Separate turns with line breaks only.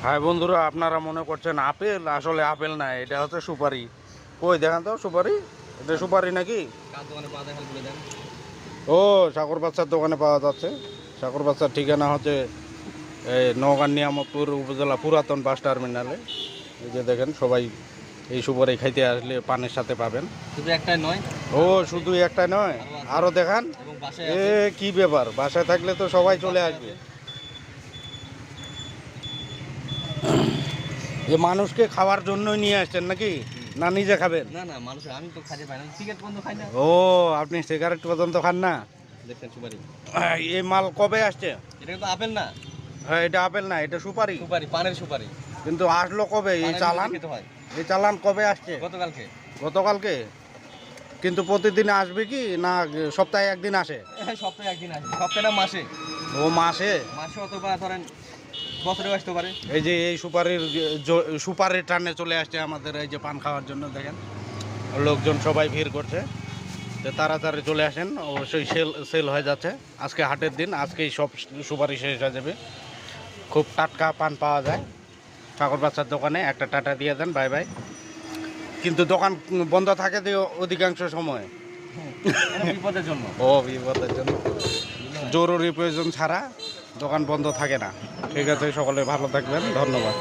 হ্যাঁ বন্ধুরা, আপনারা মনে করছেন আপেল, আসলে আপেল না, এটা হচ্ছে সুপারি। কই দেখান তো সুপারি, এটা সুপারি নাকি? ও, সাগর বাচ্চার দোকানে পাওয়া যাচ্ছে। সাগর বাচ্চার ঠিকানা হচ্ছে এই নওগাঁ নিয়ামতপুর উপজেলা পুরাতন বাস টার্মিনালে। এই যে দেখেন, সবাই এই সুপারি খাইতে আসলে পানের সাথে পাবেন।
শুধু একটাই নয়,
ও শুধু একটা নয়, আরও দেখান। এ কি ব্যাপার, বাসায় থাকলে তো সবাই চলে আসবে। যে মানুষকে খাওয়ার জন্যই নিয়ে আসছেন নাকি, না নিজে খাবেন?
না না, মানুষ আমি তো খাইতে পাই না, সিগারেট বন্ধ খাই না।
ও, আপনি সিগারেট পর্যন্ত খান না?
দেখছেন সুপারি,
এই মাল কবে আসছে?
এটা কিন্তু আপেল না।
হ্যাঁ, এটা আপেল না, এটা সুপারি।
সুপারি, পানের সুপারি।
কিন্তু আসলো কবে এই
পানের
চালান?
মধ্যে খেতে হয়।
এই চালান কবে আসছে?
গতকালকে।
গতকালকে? কিন্তু প্রতিদিন আসবে কি না সপ্তাহে একদিন আসে?
সপ্তাহে একদিন আসবে, সপ্তাহে না মাসে।
ও মাসে?
মাসে অথবা ধরেন বছরেও আসতে পারে।
এই যে এই সুপারির টানে চলে আসছে আমাদের এই যে পান খাওয়ার জন্য। দেখেন লোকজন সবাই ভিড় করছে, তো তাড়াতাড়ি চলে আসেন, অবশ্যই সেল হয়ে যাচ্ছে। আজকে হাটের দিন, আজকেই সব সুপারি শেষ হয়ে যাবে। খুব টাটকা পান পাওয়া যায় ঠাকুর বাচ্চার দোকানে। একটা টাটা দিয়ে দেন, বাই বাই। কিন্তু দোকান বন্ধ থাকে তো অধিকাংশ সময়।
বিপদের জন্য।
ও, বিপদের জন্য, জরুরি প্রয়োজন ছাড়া দোকান বন্ধ থাকে না। ঠিক আছে, সকলে ভালো থাকবেন, ধন্যবাদ।